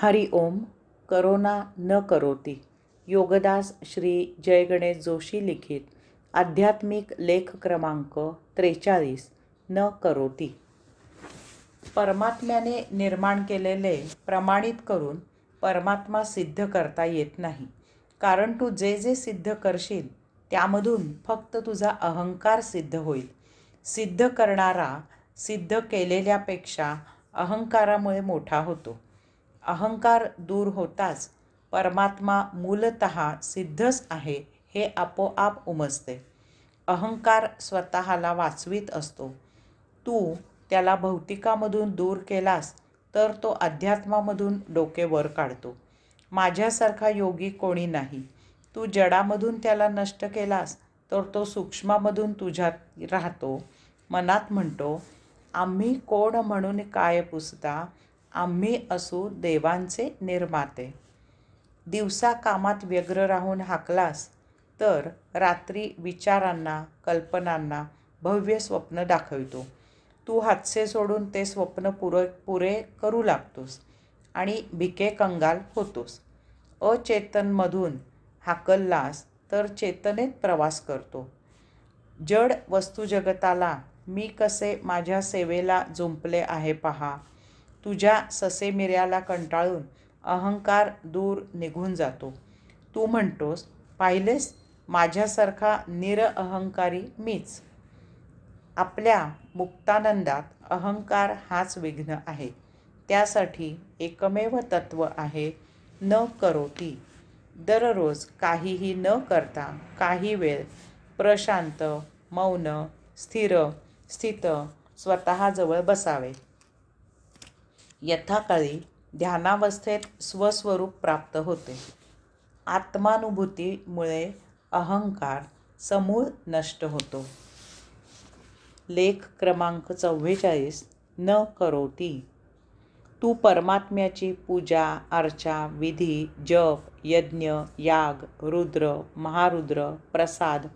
हरि ओम. Corona न करोति. योगदास श्री जय गणेश जोशी लिखित आध्यात्मिक लेख क्रमांक 43. न करोति. परमात्म्याने निर्माण केलेले प्रमाणित करून परमात्मा सिद्ध करता येत नाही. कारण तू जे जे सिद्ध करशील त्यामधून फक्त तुझा अहंकार सिद्ध होईल. सिद्ध करणारा सिद्ध केलेल्यापेक्षा अहंकारामुळे मोठा होतो. अहंकार दूर होताच परमात्मा मूलतः सिद्धच आहे हे आपोआप उमजते. अहंकार स्वतःला वाचवीत असतो. तू त्याला भौतिकामधून दूर केलास तर तो अध्यात्मामधून डोके वर काढतो. माझ्यासारखा योगी कोणी नाही. तू जडामधून त्याला नष्ट केलास तर तो सूक्ष्मामधून तुझ्यात राहतो. मनात म्हणतो, आम्ही कोण म्हणून काय पुसता, आम्ही असू देवांचे निर्माते. दिवसा कामात व्यग्र राहून हाकलास तर रात्री विचारांना कल्पनांना भव्य स्वप्न दाखवितो. तू हातचे सोडून ते स्वप्न पुरे करू लागतोस आणि भिके कंगाल होतोस. अचेतनमधून हाकललास तर चेतनेत प्रवास करतो. जड वस्तुजगताला मी कसे माझ्या सेवेला जुंपले आहे पहा. तुझ्या ससेमिऱ्याला कंटाळून अहंकार दूर निघून जातो. तू म्हणतोस, पाहिलेस माझ्यासारखा निरअहंकारी मीच. आपल्या मुक्तानंदात अहंकार हाच विघ्न आहे. त्यासाठी एकमेव तत्व आहे न करोति. दररोज काहीही न करता काही वेळ प्रशांत, मौन, स्थिर, स्थित स्वतःजवळ बसावे. यथाकाळी ध्यानावस्थेत स्वस्वरूप प्राप्त होते. आत्मानुभूतीमुळे अहंकार समूळ नष्ट होतो. लेख क्रमांक 44. न करोति. तू परमात्म्याची पूजा अर्चा, विधी, जप, यज्ञ, याग, रुद्र, महारुद्र, प्रसाद,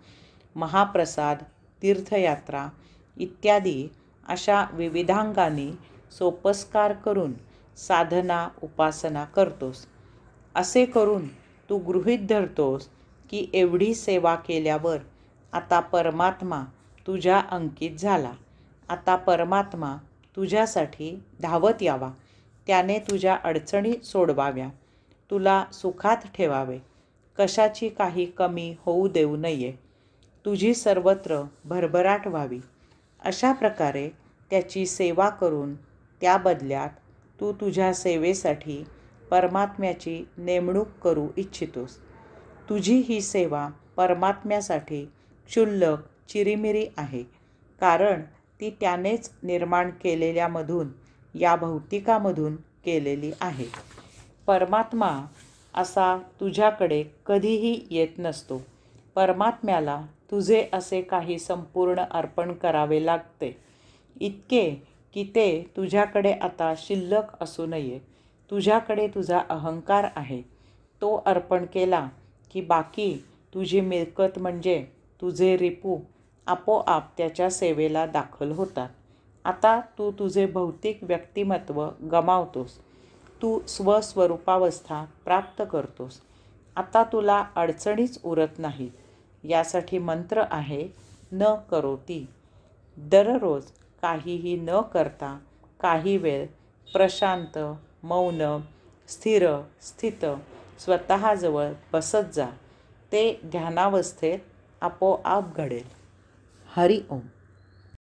महाप्रसाद, तीर्थयात्रा इत्यादी अशा विविधांगांनी सोपस्कार करून साधना उपासना करतोस. असे करून तू गृहीत धरतोस की एवढी सेवा केल्यावर आता परमात्मा तुझ्या अंकित झाला. आता परमात्मा तुझ्यासाठी धावत यावा. त्याने तुझ्या अडचणी सोडवाव्या. तुला सुखात ठेवावे. कशाची काही कमी होऊ देऊ नये. तुझी सर्वत्र भरभराट व्हावी. अशा प्रकारे त्याची सेवा करून त्या बदल्यात तू तुझ्या सेवेसाठी परमात्म्याची नेमणूक करू इच्छितोस. तुझी ही सेवा परमात्म्यासाठी क्षुल्लक चिरीमिरी आहे. कारण ती त्यानेच निर्माण केलेल्यामधून या भौतिकामधून केलेली आहे. परमात्मा असा तुझ्याकडे कधीही येत नसतो. परमात्म्याला तुझे असे काही संपूर्ण अर्पण करावे लागते. इतके की ते तुझ्याकडे आता शिल्लक असू नये. तुझ्याकडे तुझा अहंकार आहे. तो अर्पण केला की बाकी तुझी मिळकत म्हणजे तुझे रिपू आपोआप त्याच्या सेवेला दाखल होतात. आता तू तुझे भौतिक व्यक्तिमत्व गमावतोस. तू स्वस्वरूपावस्था प्राप्त करतोस. आता तुला अडचणीच उरत नाहीत. यासाठी मंत्र आहे न करोति. दररोज काहीही न करता काही वेळ प्रशांत, मौन, स्थिर, स्थित स्वतःजवळ बसत जा. ते ध्यानावस्थेत आपोआप घडेल. हरि ओम.